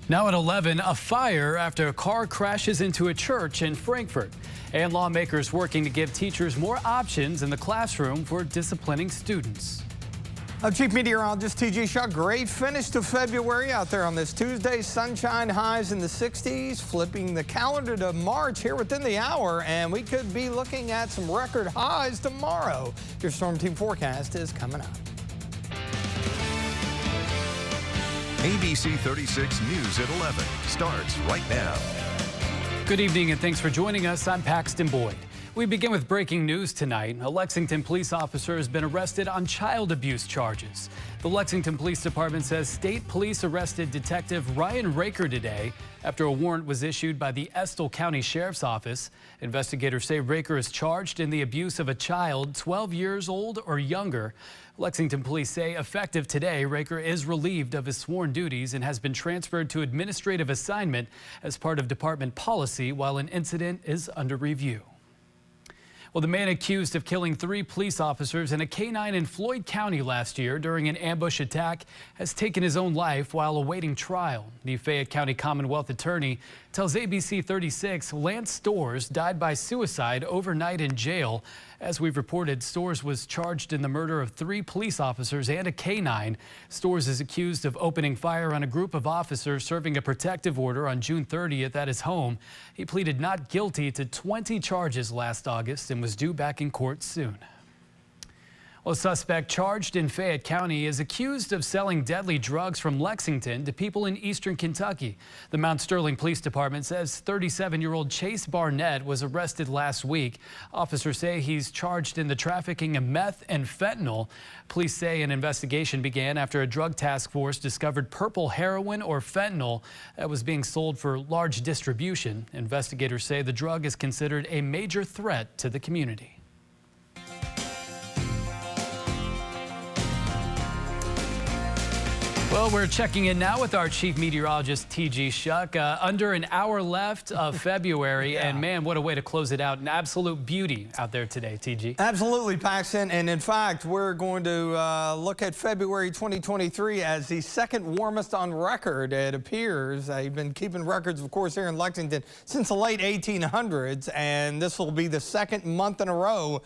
Now at 11, a fire after a car crashes into a church in Frankfort. And lawmakers working to give teachers more options in the classroom for disciplining students. I'm Chief Meteorologist T.J. Shuck. Great finish to February out there on this Tuesday. Sunshine, highs in the 60s. Flipping the calendar to March here within the hour, and we could be looking at some record highs tomorrow. Your Storm Team forecast is coming up. ABC 36 News at 11 starts right now. Good evening and thanks for joining us. I'm Paxton Boyd. We begin with breaking news tonight. A Lexington police officer has been arrested on child abuse charges. The Lexington Police Department says state police arrested Detective Ryan Raker today after a warrant was issued by the Estill County Sheriff's Office. Investigators say Raker is charged in the abuse of a child 12 years old or younger. Lexington police say effective today, Raker is relieved of his sworn duties and has been transferred to administrative assignment as part of department policy while an incident is under review. Well, the man accused of killing 3 police officers and a K-9 in Floyd County last year during an ambush attack has taken his own life while awaiting trial. The Fayette County Commonwealth Attorney tells ABC 36 Lance Storrs died by suicide overnight in jail. As we've reported, Storrs was charged in the murder of 3 police officers and a K-9. Storrs is accused of opening fire on a group of officers serving a protective order on June 30th at his home. He pleaded not guilty to 20 charges last August and was due back in court soon. Well, a suspect charged in Fayette County is accused of selling deadly drugs from Lexington to people in eastern Kentucky. The Mount Sterling Police Department says 37-year-old Chase Barnett was arrested last week. Officers say he's charged in the trafficking of meth and fentanyl. Police say an investigation began after a drug task force discovered purple heroin or fentanyl that was being sold for large distribution. Investigators say the drug is considered a major threat to the community. Well, we're checking in now with our chief meteorologist, T.G. Shuck. Under an hour left of February, and man, what a way to close it out. An absolute beauty out there today, T.G. Absolutely, Paxton. And in fact, we're going to look at February 2023 as the second warmest on record, it appears. They've been keeping records, of course, here in Lexington since the late 1800s, and this will be the second month in a row.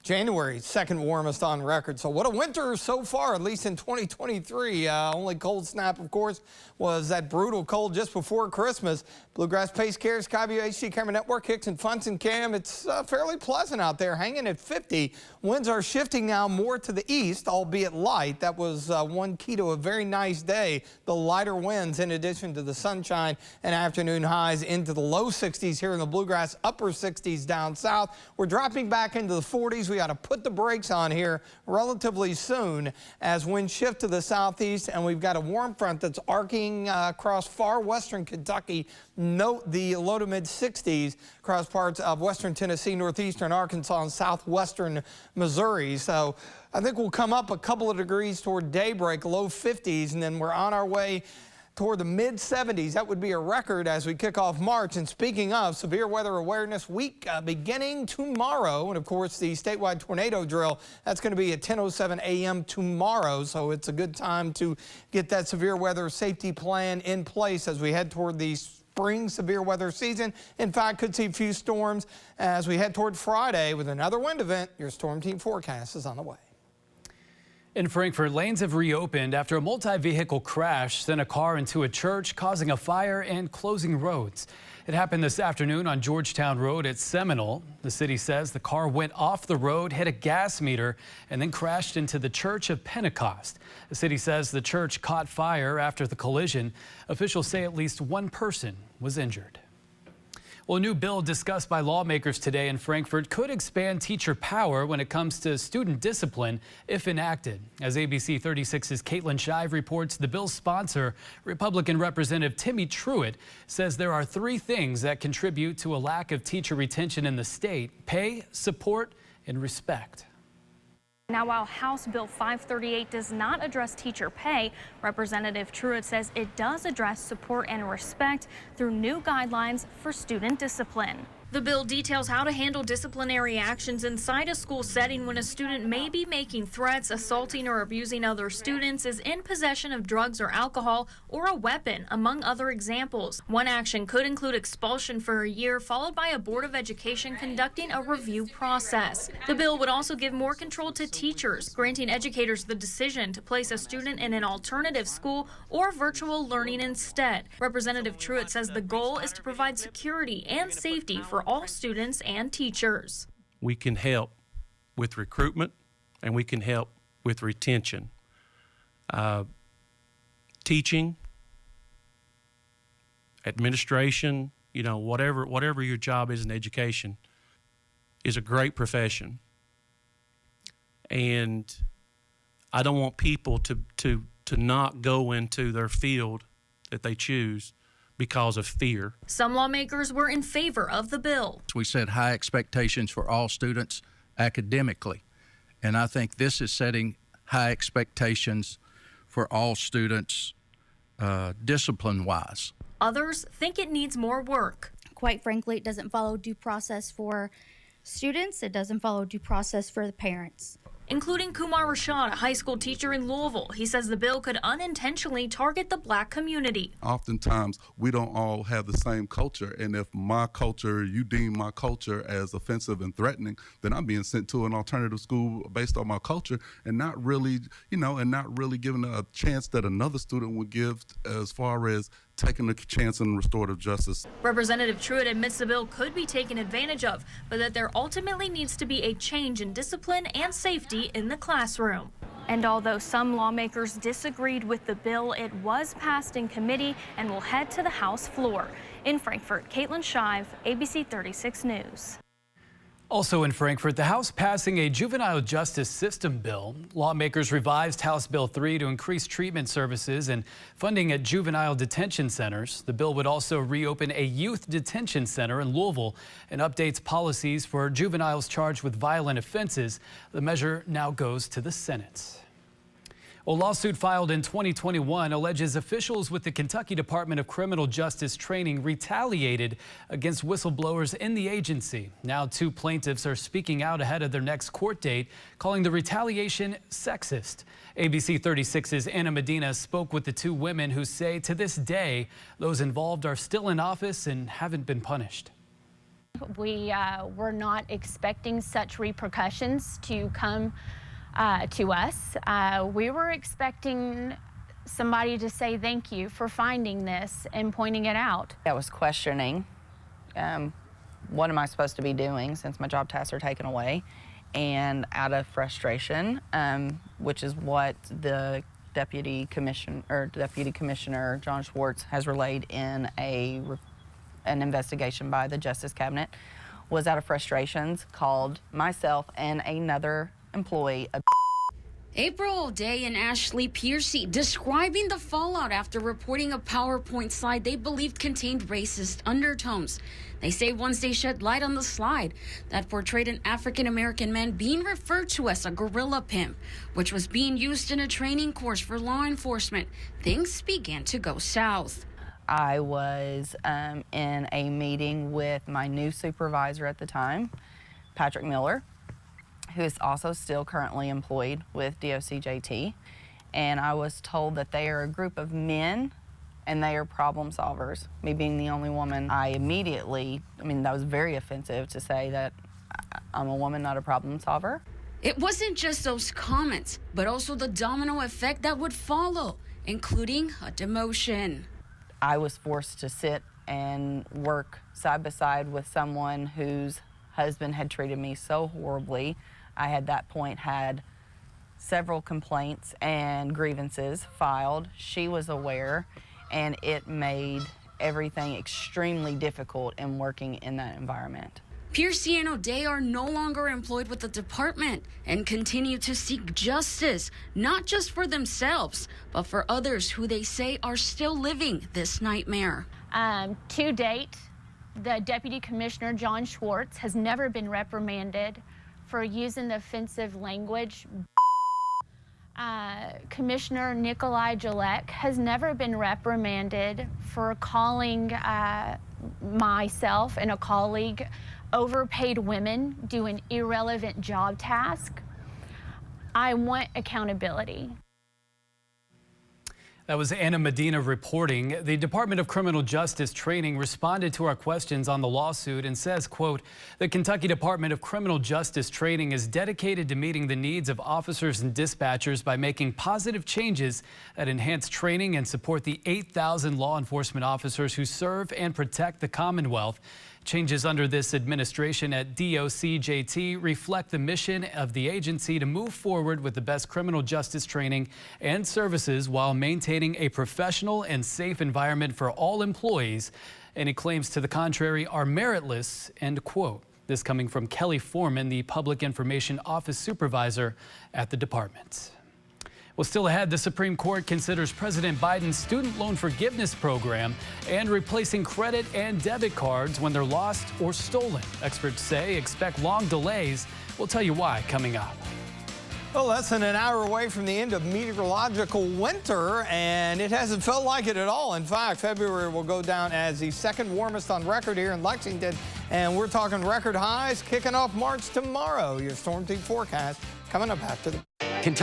January, second warmest on record. So what a winter so far, at least in 2023. Only cold snap, of course, was that brutal cold just before Christmas. Bluegrass Pace Care, Skyview HD Camera Network, Hicks and Funson Cam. It's fairly pleasant out there, hanging at 50. Winds are shifting now more to the east, albeit light. That was one key to a very nice day. The lighter winds, in addition to the sunshine and afternoon highs into the low 60s here in the Bluegrass, upper 60s down south. We're dropping back into the 40s. We got to put the brakes on here relatively soon as winds shift to the southeast, and we've got a warm front that's arcing across far western Kentucky. Note the low to mid 60s across parts of western Tennessee, northeastern Arkansas, and southwestern Missouri. So I think we'll come up a couple of degrees toward daybreak, low 50s, and then we're on our way toward the mid 70s. That would be a record as we kick off March. And speaking of severe weather awareness week beginning tomorrow, and of course the statewide tornado drill, that's going to be at 10:07 a.m. tomorrow. So it's a good time to get that severe weather safety plan in place as we head toward the spring severe weather season. In fact, could see a few storms as we head toward Friday with another wind event. Your Storm Team forecast is on the way. In Frankfort, lanes have reopened after a multi-vehicle crash sent a car into a church, causing a fire and closing roads. It happened this afternoon on Georgetown Road at Seminole. The city says the car went off the road, hit a gas meter, and then crashed into the Church of Pentecost. The city says the church caught fire after the collision. Officials say at least one person was injured. Well, a new bill discussed by lawmakers today in Frankfort could expand teacher power when it comes to student discipline if enacted. As ABC 36's Caitlin Shive reports, the bill's sponsor, Republican Representative Timmy Truitt, says there are 3 things that contribute to a lack of teacher retention in the state: pay, support, and respect. Now, while House Bill 538 does not address teacher pay, Representative Truitt says it does address support and respect through new guidelines for student discipline. The bill details how to handle disciplinary actions inside a school setting when a student may be making threats, assaulting or abusing other students, is in possession of drugs or alcohol, or a weapon, among other examples. One action could include expulsion for a year, followed by a Board of Education conducting a review process. The bill would also give more control to teachers, granting educators the decision to place a student in an alternative school or virtual learning instead. Representative Truitt says the goal is to provide security and safety for all students and teachers. We can help with recruitment and we can help with retention. Teaching, administration, whatever your job is in education is a great profession. And I don't want people to not go into their field that they choose because of fear. Some lawmakers were in favor of the bill. We set high expectations for all students academically, and I think this is setting high expectations for all students discipline-wise. Others think it needs more work. Quite frankly, it doesn't follow due process for students. It doesn't follow due process for the parents. Including Kumar Rashad, a high school teacher in Louisville. He says the bill could unintentionally target the black community. Oftentimes, we don't all have the same culture, and if my culture, you deem my culture as offensive and threatening, then I'm being sent to an alternative school based on my culture and not really, given a chance that another student would give as far as taking a chance in restorative justice. Representative Truitt admits the bill could be taken advantage of, but that there ultimately needs to be a change in discipline and safety in the classroom. And although some lawmakers disagreed with the bill, it was passed in committee and will head to the House floor. In Frankfort, Caitlin Shive, ABC 36 News. Also in Frankfort, the House passing a juvenile justice system bill. Lawmakers revised House Bill 3 to increase treatment services and funding at juvenile detention centers. The bill would also reopen a youth detention center in Louisville and updates policies for juveniles charged with violent offenses. The measure now goes to the Senate. A lawsuit filed in 2021 alleges officials with the Kentucky Department of Criminal Justice Training retaliated against whistleblowers in the agency. Now 2 plaintiffs are speaking out ahead of their next court date, calling the retaliation sexist. ABC 36's Anna Medina spoke with the 2 women who say to this day those involved are still in office and haven't been punished. We were not expecting such repercussions to come to us. We were expecting somebody to say thank you for finding this and pointing it out. I was questioning what am I supposed to be doing since my job tasks are taken away, and out of frustration, which is what the Deputy Commissioner John Schwartz has relayed in an investigation by the Justice Cabinet, was out of frustrations, called myself and another employee a April O'Day and Ashley Piercy describing the fallout after reporting a PowerPoint slide they believed contained racist undertones. They say once they shed light on the slide that portrayed an African-American man being referred to as a gorilla pimp, which was being used in a training course for law enforcement, things began to go south. I was in a meeting with my new supervisor at the time, Patrick Miller, who is also still currently employed with DOCJT, and I was told that they are a group of men and they are problem solvers. Me being the only woman, that was very offensive to say that I'm a woman, not a problem solver. It wasn't just those comments, but also the domino effect that would follow, including a demotion. I was forced to sit and work side by side with someone whose husband had treated me so horribly. I had that point had several complaints and grievances filed. She was aware, and it made everything extremely difficult in working in that environment. Piercy and O'Day are no longer employed with the department and continue to seek justice, not just for themselves, but for others who they say are still living this nightmare. To date, the Deputy Commissioner John Schwartz has never been reprimanded for using the offensive language. Commissioner Nikolai Jalek has never been reprimanded for calling myself and a colleague overpaid women do an irrelevant job task. I want accountability. That was Anna Medina reporting. The Department of Criminal Justice Training responded to our questions on the lawsuit and says, quote, the Kentucky Department of Criminal Justice Training is dedicated to meeting the needs of officers and dispatchers by making positive changes that enhance training and support the 8,000 law enforcement officers who serve and protect the Commonwealth. Changes under this administration at DOCJT reflect the mission of the agency to move forward with the best criminal justice training and services while maintaining a professional and safe environment for all employees. Any claims to the contrary are meritless, end quote. This coming from Kelly Foreman, the Public Information Office Supervisor at the department. Well, still ahead, the Supreme Court considers President Biden's student loan forgiveness program and replacing credit and debit cards when they're lost or stolen. Experts say expect long delays. We'll tell you why coming up. Well, less than an hour away from the end of meteorological winter, and it hasn't felt like it at all. In fact, February will go down as the second warmest on record here in Lexington, and we're talking record highs kicking off March tomorrow. Your Storm Team forecast coming up after the...